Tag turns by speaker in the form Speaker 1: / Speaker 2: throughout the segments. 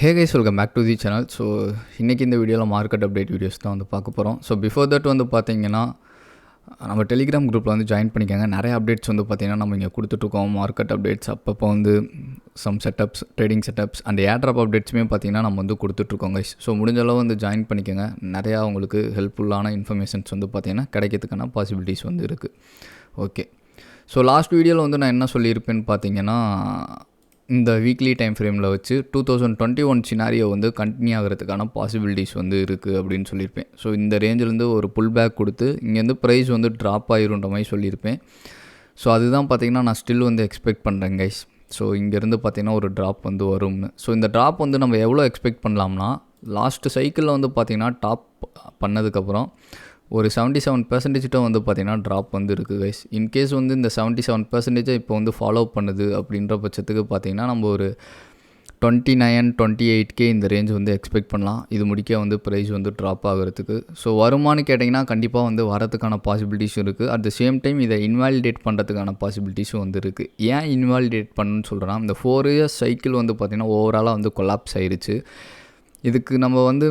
Speaker 1: Hey guys, welcome back to the channel. So இன்றைக்கி இந்த வீடியோவில் மார்க்கெட் அப்டேட் வீடியோஸ் தான் வந்து பார்க்க போகிறோம். ஸோ பிஃபோர் தட் வந்து பார்த்தீங்கன்னா நம்ம டெலிகிராம் குரூப்பில் வந்து ஜாயின் பண்ணிக்கோங்க. நிறைய அப்டேட்ஸ் வந்து பார்த்திங்கன்னா நம்ம இங்கே கொடுத்துட்ருக்கோம். மார்க்கெட் அப்டேட்ஸ் அப்பப்போ வந்து some setups, trading setups and airdrop அப்டேட்ஸுமே பார்த்திங்கன்னா நம்ம வந்து கொடுத்துட்ருக்கோம் கைஸ். ஸோ முடிஞ்ச அளவு வந்து ஜாயின் பண்ணிக்கோங்க. நிறையா உங்களுக்கு ஹெல்ப்ஃபுல்லான இன்ஃபர்மேஷன்ஸ் வந்து பார்த்திங்கன்னா கிடைக்கிறதுக்கான பாசிபிலிட்டிஸ் வந்து இருக்குது. ஓகே, ஸோ லாஸ்ட் வீடியோவில் வந்து நான் என்ன சொல்லியிருப்பேன்னு பார்த்தீங்கன்னா, இந்த வீக்லி டைம் ஃப்ரேமில் வச்சு 2021 சினாரியோ வந்து கண்டினியூ ஆகிறதுக்கான பாசிபிலிட்டிஸ் வந்து இருக்குது அப்படின்னு சொல்லியிருப்பேன். ஸோ இந்த ரேஞ்சிலேருந்து ஒரு புல் பேக் கொடுத்து இங்கேருந்து ப்ரைஸ் வந்து ட்ராப் ஆகிருன்ற மாதிரி சொல்லியிருப்பேன். ஸோ அதுதான் பார்த்திங்கன்னா நான் ஸ்டில் வந்து எக்ஸ்பெக்ட் பண்ணுறேன் கைஸ். ஸோ இங்கேருந்து பார்த்திங்கன்னா ஒரு ட்ராப் வந்து வரும்னு. ஸோ இந்த ட்ராப் வந்து நம்ம எவ்வளோ எக்ஸ்பெக்ட் பண்ணலாம்னா, லாஸ்ட்டு சைக்கிளில் வந்து பார்த்திங்கன்னா டாப் பண்ணதுக்கப்புறம் ஒரு 77% வந்து பார்த்திங்கன்னா ட்ராப் வந்து இருக்குது கைஸ். இன்கேஸ் வந்து இந்த 77% இப்போ வந்து ஃபாலோ பண்ணுது அப்படின்ற பட்சத்துக்கு பார்த்திங்கன்னா நம்ம ஒரு 29-28K இந்த ரேஞ்ச் வந்து எக்ஸ்பெக்ட் பண்ணலாம். இது முடிக்க வந்து ப்ரைஸ் வந்து ட்ராப் ஆகிறதுக்கு. ஸோ வருமானு கேட்டிங்கன்னா கண்டிப்பாக வந்து வரதுக்கான பாசிபிலிட்டிஸும் இருக்குது. அட் த சேம் டைம் இதை இன்வாலிடேட் பண்ணுறதுக்கான பாசிபிலிட்டிஸும் வந்து இருக்குது. ஏன் இன்வாலிடேட் பண்ணணும்னு சொல்கிறேன்னா, இந்த 4 years சைக்கிள் வந்து பார்த்திங்கன்னா ஓவராலாக வந்து கொலாப்ஸ் ஆகிடுச்சு. இதுக்கு நம்ம வந்து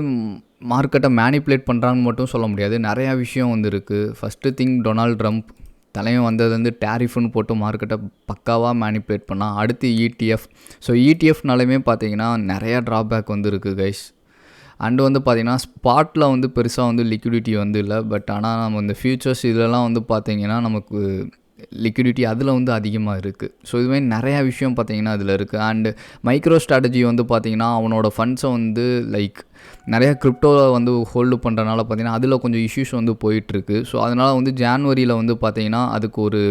Speaker 1: மார்க்கெட்டை மேனிப்புலேட் பண்ணுறாங்கன்னு மட்டும் சொல்ல முடியாது. நிறையா விஷயம் வந்து இருக்குது. ஃபஸ்ட்டு திங், டொனால்ட் ட்ரம்ப் தலைவன் வந்ததுலேருந்து டேரிஃப்னு போட்டு மார்க்கெட்டை பக்காவாக மேனிப்புலேட் பண்ணால். அடுத்து ETF. ஸோ ETFனாலுமே பார்த்தீங்கன்னா நிறையா ட்ராபேக் வந்து இருக்குது கைஸ். அண்டு வந்து பார்த்திங்கன்னா ஸ்பாட்டில் வந்து பெருசாக வந்து லிக்விடிட்டி வந்து இல்லை. பட் ஆனால் நம்ம இந்த ஃபியூச்சர்ஸ் இதெல்லாம் வந்து பார்த்திங்கன்னா நமக்கு லிக்விடிட்டி அதில் வந்து அதிகமாக இருக்குது. ஸோ இதுமாதிரி நிறையா விஷயம் பார்த்திங்கன்னா அதில் இருக்குது. அண்டு மைக்ரோ ஸ்ட்ராட்டஜி வந்து பார்த்திங்கன்னா அவனோட ஃபண்ட்ஸை வந்து லைக் நிறையா கிரிப்டோவை வந்து ஹோல்டு பண்ணுறனால பார்த்திங்கன்னா அதில் கொஞ்சம் இஷ்யூஸ் வந்து போயிட்டுருக்கு. ஸோ அதனால் வந்து ஜான்வரியில் வந்து பார்த்திங்கன்னா அதுக்கு ஒரு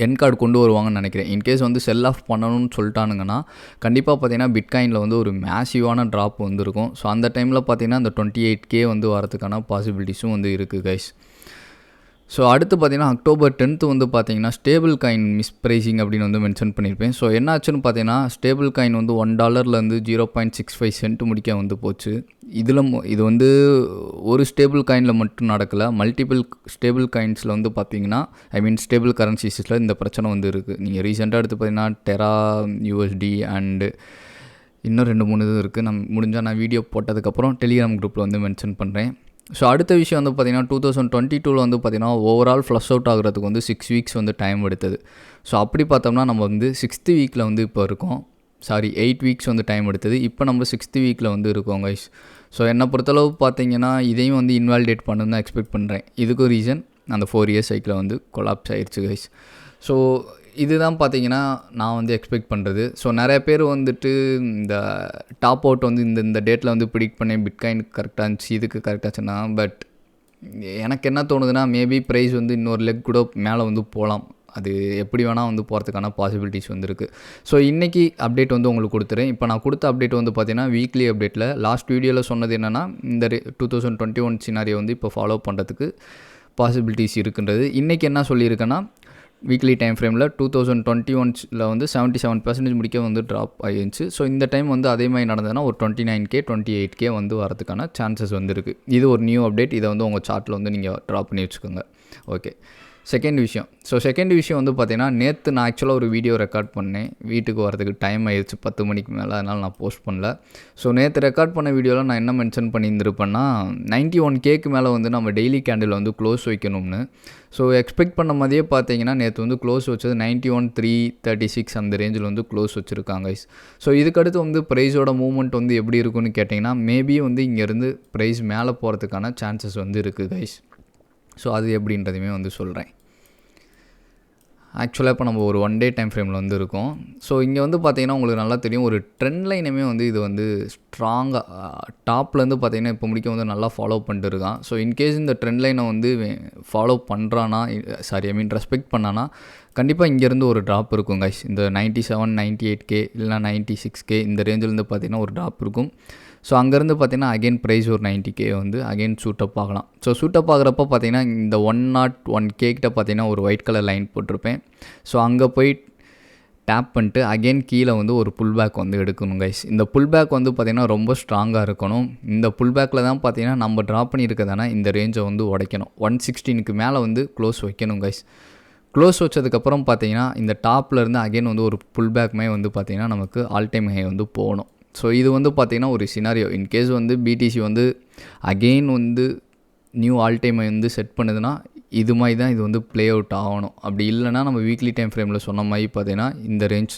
Speaker 1: என் கார்டு கொண்டு வருவாங்கன்னு நினைக்கிறேன். இன்கேஸ் வந்து செல் ஆஃப் பண்ணணும்னு சொல்லிட்டானுங்கன்னா கண்டிப்பாக பார்த்திங்கன்னா பிட்காயினில் வந்து ஒரு மேசிவான ட்ராப் வந்து இருக்கும். ஸோ அந்த டைமில் பார்த்திங்கன்னா அந்த 28K வந்து வரதுக்கான பாசிபிலிட்டிஸும் வந்து இருக்குது கைஸ். ஸோ அடுத்து பார்த்திங்கன்னா October 10th வந்து பார்த்திங்கன்னா ஸ்டேபிள் காயின் மிஸ்ப்ரைசிங் அப்படின்னு வந்து மென்ஷன் பண்ணியிருப்பேன். ஸோ என்னாச்சுன்னு பார்த்தீங்கன்னா ஸ்டேபிள் காயின் வந்து $1 0.65 சென்ட் முடிக்க வந்து போச்சு. இது வந்து ஒரு ஸ்டேபிள் காயினில் மட்டும் நடக்கலை. மல்டிபிள் ஸ்டேபிள் காயின்ஸில் வந்து பார்த்திங்கன்னா ஸ்டேபிள் கரன்சிஸில் இந்த பிரச்சனை வந்து இருக்குது. நீங்கள் ரீசெண்டாக எடுத்து பார்த்தீங்கன்னா டெரா USD அண்டு இன்னும் 2-3 இது இருக்குது. முடிஞ்சால் நான் வீடியோ போட்டதுக்கப்புறம் டெலிகிராம் குரூப்பில் வந்து மென்ஷன் பண்ணுறேன். ஸோ அடுத்த விஷயம் வந்து பார்த்திங்கன்னா 2022 வந்து பார்த்திங்கன்னா ஓவரால் ஃப்ளஷ் அவுட் ஆகிறதுக்கு வந்து 6 weeks வந்து டைம் எடுத்தது. ஸோ அப்படி பார்த்தோம்னா நம்ம வந்து 6th வீக்கில் வந்து இப்போ இருக்கோம். 8 weeks வந்து டைம் எடுத்தது. இப்போ நம்ம 6th வீக்கில் வந்து இருக்கோம் கைஸ். ஸோ என்னை பொறுத்தளவு பார்த்திங்கன்னா இதையும் வந்து இன்வாலிடேட் பண்ணணுன்னு தான் எக்ஸ்பெக்ட் பண்ணுறேன். இதுக்கு ரீசன் அந்த 4 years சைக்கிளில் வந்து கொலாப்ஸ் ஆகிடுச்சு கைஸ். ஸோ இதுதான் பார்த்திங்கன்னா நான் வந்து எக்ஸ்பெக்ட் பண்ணுறது. ஸோ நிறைய பேர் வந்துட்டு இந்த டாப் அவுட் வந்து இந்த டேட்டில் வந்து ப்ரிடிக்ட் பண்ணேன், பிட்காயின் கரெக்டாக இருந்துச்சு, இதுக்கு கரெக்டாச்சுன்னா. பட் எனக்கு என்ன தோணுதுன்னா, மேபி ப்ரைஸ் வந்து இன்னொரு லெக் கூட மேலே வந்து போகலாம். அது எப்படி வேணால் வந்து போகிறதுக்கான பாசிபிலிட்டிஸ் வந்து இருக்குது. ஸோ இன்றைக்கி அப்டேட் வந்து உங்களுக்கு கொடுத்துறேன். இப்போ நான் கொடுத்த அப்டேட் வந்து பார்த்திங்கன்னா வீக்லி அப்டேட்டில் லாஸ்ட் வீடியோவில் சொன்னது என்னென்னா, இந்த 2021 சினாரியோ வந்து இப்போ ஃபாலோ பண்ணுறதுக்கு பாசிபிலிட்டிஸ் இருக்குன்றது. இன்றைக்கி என்ன சொல்லியிருக்கேன்னா, வீக்லி டைம் ஃப்ரேமில் 2021 வந்து 77% முடிக்க வந்து ட்ராப் ஆகிருந்துச்சு. ஸோ இந்த டைம் வந்து அதே மாதிரி நடந்ததுன்னா ஒரு 29K 28K வந்து வரதுக்கான சான்சஸ் வந்து இருக்குது. இது ஒரு நியூ அப்டேட். இதை வந்து உங்கள் சார்ட்டில் வந்து நீங்கள் ட்ரா பண்ணி வச்சுக்கோங்க. ஓகே, செகண்ட் விஷயம் வந்து பார்த்திங்கன்னா, நேற்று நான் ஆக்சுவலாக ஒரு வீடியோ ரெக்கார்ட் பண்ணேன். வீட்டுக்கு வரதுக்கு டைம் ஆயிடுச்சு 10 மணிக்கு மேலே, அதனால் நான் போஸ்ட் பண்ணல. ஸோ நேற்று ரெக்கார்ட் பண்ண வீடியோவில் நான் என்ன மென்ஷன் பண்ணியிருந்திருப்பேன்னா, 91Kக்கு மேலே வந்து நம்ம டெய்லி கேண்டில் வந்து க்ளோஸ் வைக்கணும்னு. ஸோ எக்ஸ்பெக்ட் பண்ண மாதிரியே பார்த்தீங்கன்னா நேற்று வந்து க்ளோஸ் வச்சது 91,336 அந்த ரேஞ்சில் வந்து க்ளோஸ் வச்சுருக்காங்க. ஸோ இதுக்கடுத்து வந்து ப்ரைஸோட மூவ்மெண்ட் வந்து எப்படி இருக்குன்னு கேட்டிங்கன்னா, மேபி வந்து இங்கேருந்து ப்ரைஸ் மேலே போகிறதுக்கான சான்சஸ் வந்து இருக்குது கைஸ். ஸோ அது எப்படின்றதையுமே வந்து சொல்கிறேன். ஆக்சுவலாக இப்போ நம்ம ஒரு 1 day டைம் ஃப்ரேமில் வந்து இருக்கோம். ஸோ இங்கே வந்து பார்த்திங்கன்னா உங்களுக்கு நல்லா தெரியும், ஒரு ட்ரெண்ட் லைனுமே வந்து இது வந்து ஸ்ட்ராங்காக டாப்லேருந்து பார்த்திங்கன்னா இப்போ முடிக்க வந்து நல்லா ஃபாலோ பண்ணிட்டு இருக்கான். ஸோ இன்கேஸ் இந்த ட்ரெண்ட் லைனை வந்து ஃபாலோ பண்ணுறானா, ரெஸ்பெக்ட் பண்ணானா கண்டிப்பாக இங்கேருந்து ஒரு ட்ராப் இருக்கும் கைஸ். இந்த 97-98K இல்லைனா 96K இந்த ரேஞ்சிலேருந்து பார்த்திங்கன்னா ஒரு ட்ராப் இருக்கும். ஸோ அங்கேருந்து பார்த்திங்கன்னா அகைன் ப்ரைஸ் ஒரு 90K வந்து அகைன் சூட்டப் ஆகலாம். ஸோ சூட்டப் ஆகிறப்ப பார்த்திங்கன்னா இந்த 101K கிட்ட பார்த்திங்கன்னா ஒரு ஒயிட் கலர் லைன் போட்டிருப்பேன். ஸோ அங்கே போய் டேப் பண்ணிட்டு அகைன் கீழே வந்து ஒரு புல் பேக் வந்து எடுக்கணும் கைஸ். இந்த புல் பேக் வந்து பார்த்திங்கன்னா ரொம்ப ஸ்ட்ராங்காக இருக்கணும். இந்த புல் பேக்கில் தான் பார்த்திங்கன்னா நம்ம ட்ராப் பண்ணியிருக்கதானே இந்த ரேஞ்சை வந்து உடைக்கணும். 116க்கு மேலே வந்து க்ளோஸ் வைக்கணும் கைஸ். க்ளோஸ் வச்சதுக்கப்புறம் பார்த்திங்கன்னா இந்த டாப்பில் இருந்து அகைன் வந்து ஒரு புல் பேக்குமே வந்து பார்த்திங்கன்னா நமக்கு ஆல் டைம் ஹை வந்து போகணும். ஸோ இது வந்து பார்த்திங்கன்னா ஒரு சினாரியோ இன்கேஸ் வந்து பிடிசி வந்து அகெயின் வந்து நியூ ஆல் டைமை வந்து செட் பண்ணுதுன்னா இது மாதிரி தான் இது வந்து ப்ளே அவுட் ஆகணும். அப்படி இல்லைனா நம்ம வீக்லி டைம் ஃப்ரேமில் சொன்ன மாதிரி பார்த்திங்கன்னா இந்த ரேஞ்ச்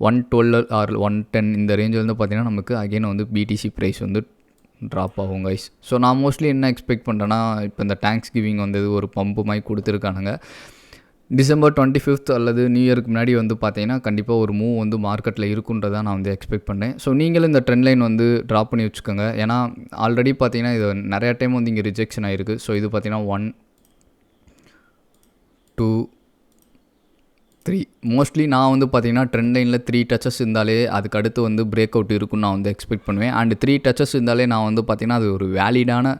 Speaker 1: 112 ஆர் 110 இந்த ரேஞ்சில் வந்து பார்த்திங்கன்னா நமக்கு அகெயின் வந்து பிடிசி ப்ரைஸ் வந்து ட்ராப் ஆகும் கைஸ். ஸோ நான் மோஸ்ட்லி என்ன எக்ஸ்பெக்ட் பண்ணுறேன்னா இப்போ இந்த தேங்க்ஸ் கிவிங் வந்தது ஒரு பம்பு மாதிரி கொடுத்துருக்கானுங்க. December 25th அல்லது நியூ இயருக்கு முன்னாடி வந்து பார்த்தீங்கன்னா கண்டிப்பாக ஒரு மூவ் வந்து மார்க்கெட்டில் இருக்குன்றதான் நான் வந்து எக்ஸ்பெக்ட் பண்ணேன். ஸோ நீங்களும் இந்த ட்ரெண்ட் லைன் வந்து ட்ராப் பண்ணி வச்சுக்கோங்க. ஏன்னா ஆல்ரெடி பார்த்தீங்கன்னா இது நிறையா டைம் வந்து இங்கே ரிஜெக்ஷன் ஆகிருக்கு. ஸோ இது பார்த்தீங்கன்னா 1 2 3 மோஸ்ட்லி நான் வந்து பார்த்தீங்கன்னா ட்ரெண்ட் லைனில் 3 டச்சஸ் இருந்தாலே அதுக்கு அடுத்து வந்து பிரேக் அவுட் இருக்குன்னு நான் வந்து எக்ஸ்பெக்ட் பண்ணுவேன். அண்ட் 3 டச்சஸ் இருந்தாலே நான் வந்து பார்த்தீங்கன்னா அது ஒரு வேலிடான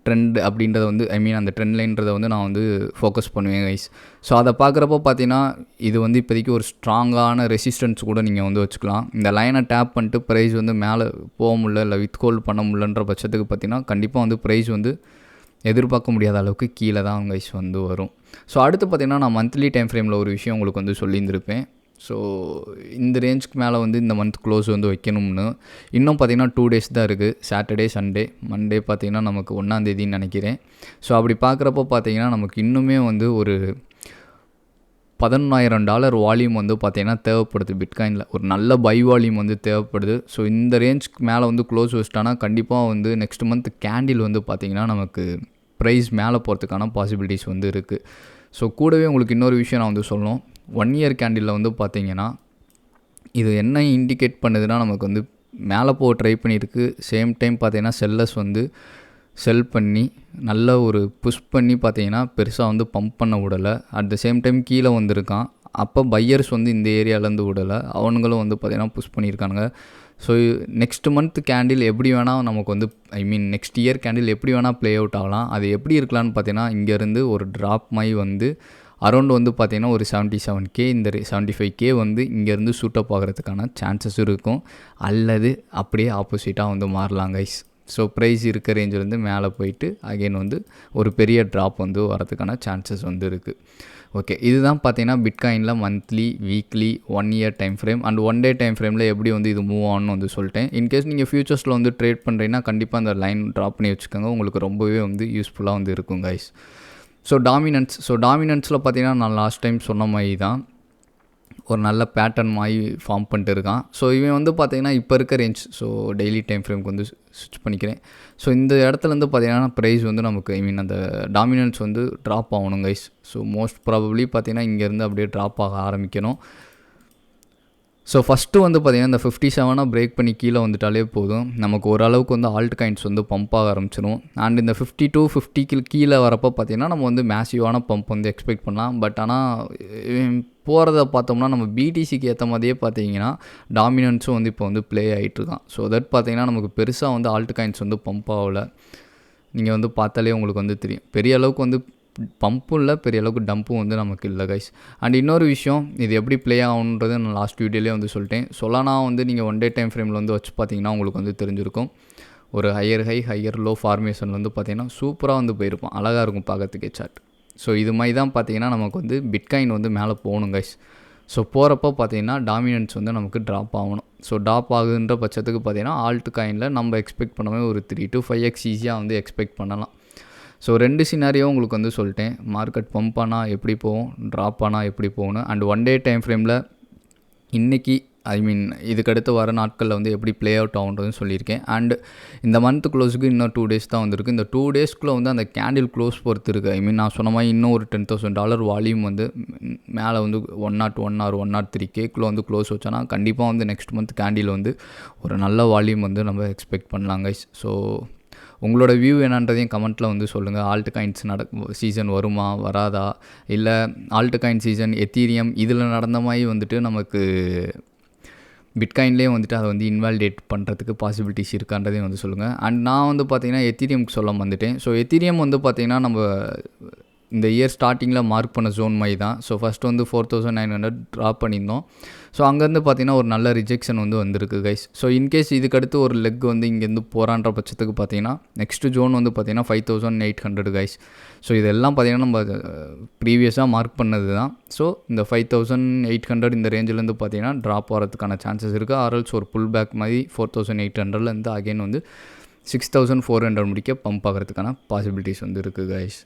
Speaker 1: ட்ரெண்ட் அப்படின்றத வந்து அந்த ட்ரெண்ட் லைன்றதை வந்து நான் வந்து ஃபோக்கஸ் பண்ணுவேன் கைஸ். ஸோ அதை பார்க்குறப்போ பார்த்தீங்கன்னா இது வந்து இப்போதைக்கு ஒரு ஸ்ட்ராங்கான ரெசிஸ்டன்ஸ் கூட நீங்கள் வந்து வச்சுக்கலாம். இந்த லைனை டேப் பண்ணிட்டு ப்ரைஸ் வந்து மேலே போக முடியல இல்லை வித் ஹோல்ட் பண்ண முடியலன்ற பட்சத்துக்கு பார்த்தீங்கன்னா கண்டிப்பாக வந்து ப்ரைஸ் வந்து எதிர்பார்க்க முடியாத அளவுக்கு கீழே தான் கைஸ் வந்து வரும். ஸோ அடுத்து பார்த்திங்கன்னா நான் மந்த்லி டைம் ஃப்ரேமில் ஒரு விஷயம் உங்களுக்கு வந்து சொல்லியிருந்திருப்பேன். ஸோ இந்த ரேஞ்சுக்கு மேலே வந்து இந்த மந்த் க்ளோஸ் வந்து வைக்கணும்னு இன்னும் பார்த்திங்கன்னா 2 days தான் இருக்குது. சாட்டர்டே சண்டே மண்டே பார்த்திங்கன்னா நமக்கு 1ஆம் தேதின்னு நினைக்கிறேன். ஸோ அப்படி பார்க்குறப்போ பார்த்திங்கன்னா நமக்கு இன்னுமே வந்து ஒரு $11,000 வால்யூம் வந்து பார்த்திங்கன்னா தேவைப்படுது. பிட்காயினில் ஒரு நல்ல பை வால்யூம் வந்து தேவைப்படுது. ஸோ இந்த ரேஞ்சுக்கு மேலே வந்து க்ளோஸ் வச்சிட்டானா கண்டிப்பாக வந்து நெக்ஸ்ட் மந்த் கேண்டில் வந்து பார்த்திங்கன்னா நமக்கு ப்ரைஸ் மேலே போகிறதுக்கான பாசிபிலிட்டிஸ் வந்து இருக்குது. ஸோ கூடவே உங்களுக்கு இன்னொரு விஷயம் நான் வந்து சொல்லணும். 1 year கேண்டிலில் வந்து பார்த்திங்கன்னா இது என்ன இண்டிகேட் பண்ணுதுன்னா நமக்கு வந்து மேலே போக ட்ரை பண்ணியிருக்கு. சேம் டைம் பார்த்திங்கன்னா செல்லர்ஸ் வந்து செல் பண்ணி நல்ல ஒரு புஷ் பண்ணி பார்த்திங்கன்னா பெருசாக வந்து பம்ப் பண்ண விடலை. அட் த சேம் டைம் கீழே வந்திருக்கான். அப்போ பையர்ஸ் வந்து இந்த ஏரியாவிலேருந்து விடலை, அவனுங்களும் வந்து பார்த்திங்கன்னா புஷ் பண்ணியிருக்கானுங்க. ஸோ நெக்ஸ்ட் மந்த் கேண்டில் எப்படி வேணால் நமக்கு வந்து நெக்ஸ்ட் இயர் கேண்டில் எப்படி வேணால் ப்ளே அவுட் ஆகலாம். அது எப்படி இருக்கலான்னு பார்த்தீங்கன்னா இங்கேருந்து ஒரு ட்ராப் மாதிரி வந்து அரௌண்ட் வந்து பார்த்திங்கன்னா ஒரு 77K இந்த 75K வந்து இங்கேருந்து சூட்டப் ஆகிறதுக்கான சான்சஸ் இருக்கும். அல்லது அப்படியே ஆப்போசிட்டாக வந்து மாறலாம் கைஸ். ஸோ ப்ரைஸ் இருக்க ரேஞ்சிலேருந்து மேலே போயிட்டு அகெயின் வந்து ஒரு பெரிய ட்ராப் வந்து வரதுக்கான சான்சஸ் வந்து இருக்குது. ஓகே, இதுதான் பார்த்தீங்கன்னா பிட்காயினில் monthly weekly 1 year time frame and 1 day time ஃப்ரேமில் எப்படி வந்து இது மூவ் ஆகணும்னு வந்து சொல்லிட்டேன். இன்கேஸ் நீங்கள் ஃபியூச்சர்ஸில் வந்து ட்ரேட் பண்ணுறீங்கன்னா கண்டிப்பாக அந்த லைன் ட்ராப் பண்ணி வச்சுக்கோங்க. உங்களுக்கு ரொம்பவே வந்து யூஸ்ஃபுல்லாக வந்து இருக்கும் கைஸ். ஸோ டாமினன்ஸில் பார்த்தீங்கன்னா நான் லாஸ்ட் டைம் சொன்ன மாதிரி தான் ஒரு நல்ல பேட்டர்ன் மாதிரி ஃபார்ம் பண்ணிட்டு இருக்கான். ஸோ இவன் வந்து பார்த்திங்கன்னா இப்போ இருக்க ரேஞ்ச் ஸோ டெய்லி டைம் ஃப்ரேம்க்கு வந்து ஸ்விட்ச் பண்ணிக்கிறேன். ஸோ இந்த இடத்துலேருந்து பார்த்திங்கன்னா ப்ரைஸ் வந்து நமக்கு அந்த டாமினன்ஸ் வந்து ட்ராப் ஆகணும் கைஸ். ஸோ மோஸ்ட் ப்ராபப்ளி பார்த்திங்கன்னா இங்கேருந்து அப்படியே ட்ராப் ஆக ஆரம்பிக்கணும். ஸோ ஃபஸ்ட்டு வந்து பார்த்திங்கன்னா இந்த 57 பிரேக் பண்ணி கீழே வந்துட்டாலே போதும், நமக்கு ஓரளவுக்கு வந்து ஆல்ட் காயின்ஸ் வந்து பம்ப் ஆக ஆரம்பிச்சிடும். அண்ட் இந்த 52-50 கீழே வரப்போ பார்த்திங்கன்னா நம்ம வந்து மேசிவான பம்ப் வந்து எக்ஸ்பெக்ட் பண்ணலாம். பட் ஆனால் போகிறத பார்த்தோம்னா நம்ம பிடிசிக்கு ஏற்ற மாதிரியே பார்த்தீங்கன்னா டாமினன்ஸும் வந்து இப்போ வந்து ப்ளே ஆகிட்டுருக்கான். ஸோ தட் பார்த்திங்கன்னா நமக்கு பெருசாக வந்து ஆல்ட் காயின்ஸ் வந்து பம்ப் ஆகலை. நீங்கள் வந்து பார்த்தாலே உங்களுக்கு வந்து தெரியும், பெரிய அளவுக்கு வந்து பம்பும் இல்லை, பெரிய அளவுக்கு டம்பும் வந்து நமக்கு இல்லை கைஸ். அண்ட் இன்னொரு விஷயம், இது எப்படி ப்ளே ஆகணுன்றது நான் லாஸ்ட் வீடியோலேயே வந்து சொல்லிட்டேன். சொல்லானா வந்து நீங்கள் 1 day டைம் ஃப்ரேமில் வந்து வச்சு பார்த்தீங்கன்னா உங்களுக்கு வந்து தெரிஞ்சிருக்கும். ஒரு ஹையர் லோ ஃபார்மேஷன் வந்து பார்த்திங்கன்னா சூப்பராக வந்து போயிருப்போம், அழகாக இருக்கும் பார்க்கறதுக்கே சார்ட். ஸோ இது மாதிரி தான் பார்த்திங்கன்னா நமக்கு வந்து பிட்காயின் வந்து மேலே போகணும் கைஸ். ஸோ போகிறப்போ பார்த்திங்கன்னா டாமினன்ஸ் வந்து நமக்கு ட்ராப் ஆகணும். ஸோ ட்ராப் ஆகுன்ற பட்சத்துக்கு பார்த்திங்கன்னா ஆல்ட் காயினில் நம்ம எக்ஸ்பெக்ட் பண்ணவே ஒரு 3 to 5x ஈஸியாக வந்து எக்ஸ்பெக்ட் பண்ணலாம். ஸோ 2 சினாரியோ உங்களுக்கு வந்து சொல்லிட்டேன். மார்க்கெட் பம்ப் ஆனால் எப்படி போகும், ட்ராப் ஆனால் எப்படி போகணும், அண்ட் 1 day டைம் ஃப்ரேமில் இன்றைக்கி இதுக்கடுத்து வர நாட்களில் வந்து எப்படி ப்ளே அவுட் ஆகுன்றதுன்னு சொல்லியிருக்கேன். அண்ட் இந்த மந்த் க்ளோஸுக்கு இன்னும் 2 days தான் வந்துருக்கு. இந்த 2 daysக்குள்ளே வந்து அந்த கேண்டில் க்ளோஸ் பொறுத்து இருக்குது. நான் சொன்ன மாதிரி இன்னும் ஒரு $10,000 வால்யூம் வந்து மேலே வந்து 101 or 103Kக்குள்ளே வந்து க்ளோஸ் வச்சோன்னா கண்டிப்பாக வந்து நெக்ஸ்ட் மந்த் கேண்டில் வந்து ஒரு நல்ல வால்யூம் வந்து நம்ம எக்ஸ்பெக்ட் பண்ணலாம் கைஸ். ஸோ உங்களோட வியூ என்னன்றதையும் கமெண்ட்டில் வந்து சொல்லுங்கள். ஆல்ட் காயின்ஸ் சீசன் வருமா வராதா, இல்லை ஆல்ட் காயின் சீசன் எத்தீரியம் இதில் நடந்த மாதிரி வந்துட்டு நமக்கு பிட்காயின்லேயே வந்துட்டு அதை வந்து இன்வாலிடேட் பண்ணுறதுக்கு பாசிபிலிட்டிஸ் இருக்கான்றதையும் வந்து சொல்லுங்கள். அண்ட் நான் வந்து பார்த்திங்கன்னா எத்தீரியம்க்கு சொல்ல வந்துட்டேன். ஸோ எத்தீரியம் வந்து பார்த்திங்கன்னா நம்ம இந்த இயர் ஸ்டார்டிங்கில் மார்க் பண்ண ஜோன் மாதிரி தான். ஸோ ஃபஸ்ட்டு வந்து 4,900 ட்ராப் பண்ணியிருந்தோம். ஸோ அங்கேருந்து பார்த்தீங்கன்னா ஒரு நல்ல ரிஜெக்ஷன் வந்து வந்திருக்கு கைஸ். ஸோ இன்கேஸ் இதுக்கடுத்து ஒரு லெக் வந்து இங்கேருந்து போகிறான்ற பட்சத்துக்கு பார்த்தீங்கன்னா நெக்ஸ்ட்டு ஜோன் வந்து பார்த்தீங்கன்னா 5800 கைஸ். ஸோ இதெல்லாம் பார்த்தீங்கன்னா நம்ம ப்ரீவியஸாக மார்க் பண்ணது தான். ஸோ இந்த 5800 இந்த ரேஞ்சிலேருந்து பார்த்தீங்கன்னா ட்ராப் ஆகிறதுக்கான சான்சஸ் இருக்குது. ஆர்எல்ஸ் ஒரு புல் பேக் மாதிரி 4800லேருந்து அகைன் வந்து 6400 முடிக்க பம்ப் ஆகிறதுக்கான பாசிபிலிட்டிஸ் வந்து இருக்குது கைஸ்.